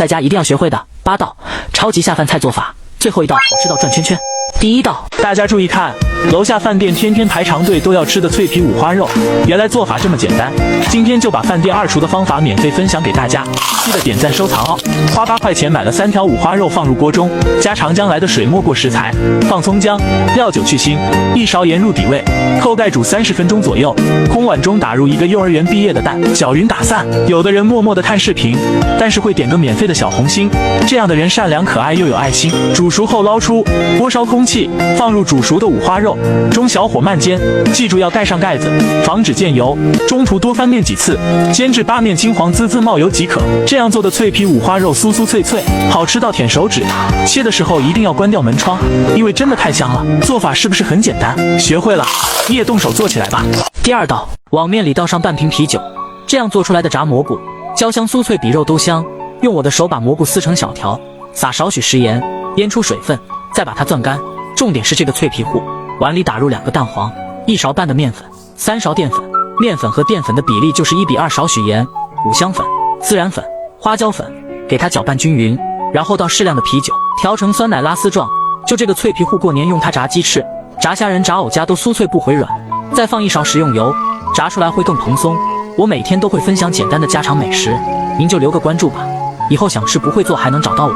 在家一定要学会的8道超级下饭菜做法，最后一道好吃到转圈圈。第一道，大家注意看，楼下饭店天天排长队都要吃的脆皮五花肉，原来做法这么简单。今天就把饭店2厨的方法免费分享给大家，记得点赞收藏哦。花8块钱买了3条五花肉，放入锅中，加长江来的水没过食材，放葱姜、料酒去腥，1勺盐入底味，扣盖煮30分钟左右。空碗中打入1个幼儿园毕业的蛋，搅匀打散。有的人默默的看视频，但是会点个免费的小红心，这样的人善良可爱又有爱心。煮熟后捞出，锅烧空气，放入煮熟的五花肉，中小火慢煎，记住要盖上盖子，防止溅油。中途多翻面几次，煎至8面金黄滋滋冒油即可。这样做的脆皮五花肉酥酥脆脆，好吃到舔手指。切的时候一定要关掉门窗，因为真的太香了。做法是不是很简单？学会了，你也动手做起来吧。第二道，往面里倒上半瓶啤酒，这样做出来的炸蘑菇焦香酥脆，比肉都香。用我的手把蘑菇撕成小条，撒少许食盐，腌出水分，再把它攥干。重点是这个脆皮糊，碗里打入2个蛋黄，1勺半的面粉，3勺淀粉，面粉和淀粉的比例就是1比2，少许盐、五香粉、孜然粉、花椒粉，给它搅拌均匀，然后倒适量的啤酒，调成酸奶拉丝状。就这个脆皮糊，过年用它炸鸡翅、炸虾仁、炸藕夹都酥脆不回软。再放1勺食用油，炸出来会更蓬松。我每天都会分享简单的家常美食，您就留个关注吧，以后想吃不会做还能找到我。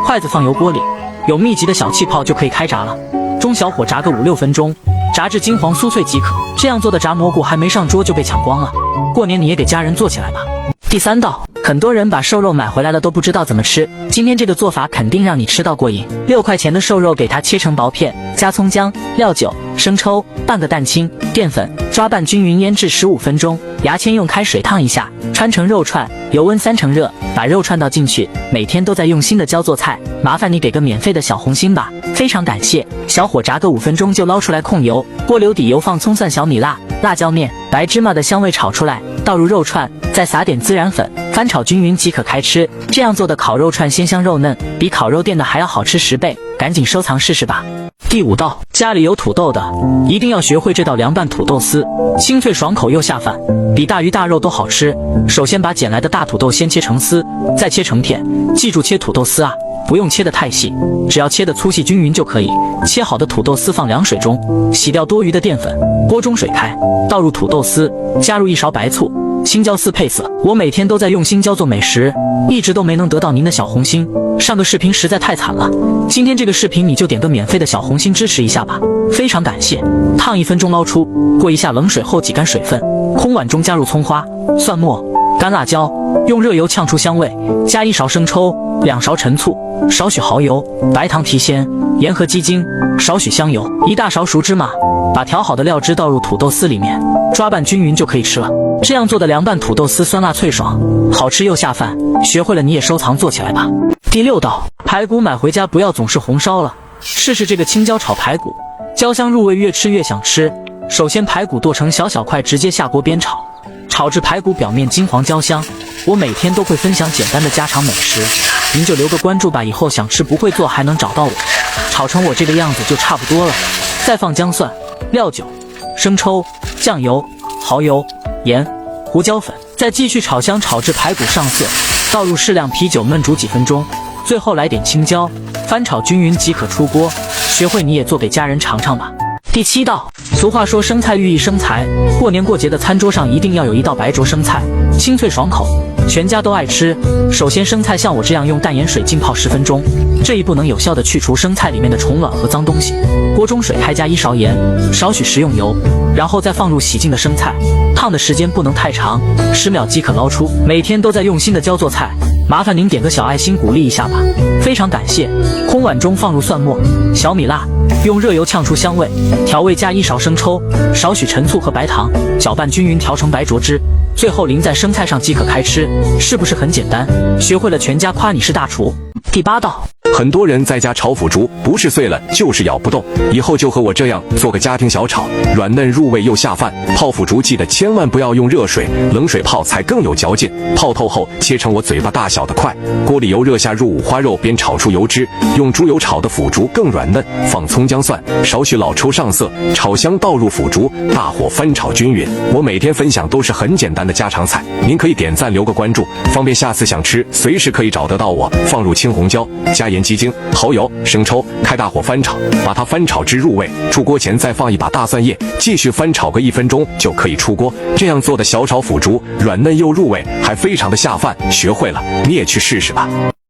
筷子放油锅里，有密集的小气泡就可以开炸了，中小火炸个5-6分钟，炸至金黄酥脆即可。这样做的炸蘑菇还没上桌就被抢光了，过年你也给家人做起来吧。第三道，很多人把瘦肉买回来了都不知道怎么吃，今天这个做法肯定让你吃到过瘾。6块钱的瘦肉给它切成薄片，加葱姜、料酒、生抽、半个蛋清、淀粉，抓拌均匀，腌制15分钟。牙签用开水烫一下，穿成肉串，油温3成热，把肉串倒进去。每天都在用心的教做菜，麻烦你给个免费的小红心吧，非常感谢。小火炸个5分钟就捞出来控油，锅留底油，放葱蒜、小米辣、辣椒面、白芝麻的香味炒出来，倒入肉串，再撒点孜然粉，翻炒均匀即可开吃。这样做的烤肉串鲜香肉嫩，比烤肉店的还要好吃10倍，赶紧收藏试试吧。第5道，家里有土豆的一定要学会这道凉拌土豆丝，清脆爽口又下饭，比大鱼大肉都好吃。首先把捡来的大土豆先切成丝，再切成片，记住切土豆丝啊，不用切得太细，只要切得粗细均匀就可以。切好的土豆丝放凉水中，洗掉多余的淀粉，锅中水开，倒入土豆丝，加入1勺白醋、青椒丝配色。我每天都在用心教做美食，一直都没能得到您的小红心，上个视频实在太惨了，今天这个视频你就点个免费的小红心支持一下吧，非常感谢。烫1分钟捞出，过一下冷水后挤干水分，空碗中加入葱花、蒜末、干辣椒，用热油呛出香味，加1勺生抽、2勺陈醋，少许蚝油、白糖提鲜，盐和鸡精，少许香油，1大勺熟芝麻，把调好的料汁倒入土豆丝里面，抓拌均匀就可以吃了。这样做的凉拌土豆丝酸辣脆爽，好吃又下饭，学会了你也收藏做起来吧。第6道，排骨买回家不要总是红烧了，试试这个青椒炒排骨，焦香入味，越吃越想吃。首先排骨剁成小小块，直接下锅煸炒，炒至排骨表面金黄焦香。我每天都会分享简单的家常美食，您就留个关注吧，以后想吃不会做还能找到我。炒成我这个样子就差不多了，再放姜蒜、料酒、生抽、酱油、蚝油、盐、胡椒粉，再继续炒香，炒至排骨上色，倒入适量啤酒焖煮几分钟，最后来点青椒，翻炒均匀即可出锅。学会你也做给家人尝尝吧。第7道，俗话说生菜寓意生财，过年过节的餐桌上一定要有一道白灼生菜，清脆爽口，全家都爱吃。首先生菜像我这样用淡盐水浸泡10分钟，这一步能有效的去除生菜里面的虫卵和脏东西。锅中水开，加1勺盐，少许食用油，然后再放入洗净的生菜，烫的时间不能太长，10秒即可捞出。每天都在用心的教做菜，麻烦您点个小爱心鼓励一下吧，非常感谢。空碗中放入蒜末、小米辣，用热油呛出香味，调味加1勺生抽，少许陈醋和白糖，搅拌均匀调成白灼汁，最后淋在生菜上即可开吃。是不是很简单？学会了全家夸你是大厨。第8道，很多人在家炒腐竹，不是碎了就是咬不动，以后就和我这样做个家庭小炒，软嫩入味又下饭。泡腐竹记得千万不要用热水，冷水泡才更有嚼劲。泡透后切成我嘴巴大小的块，锅里油热下入五花肉，煸炒出油脂，用猪油炒的腐竹更软嫩，放葱姜蒜，少许老抽上色，炒香倒入腐竹，大火翻炒均匀。我每天分享都是很简单的家常菜，您可以点赞留个关注，方便下次想吃随时可以找得到我。放入青红椒，加盐、鸡精、蚝油、生抽，开大火翻炒，把它翻炒至入味。出锅前再放一把大蒜叶，继续翻炒个1分钟就可以出锅。这样做的小炒腐竹软嫩又入味，还非常的下饭。学会了，你也去试试吧。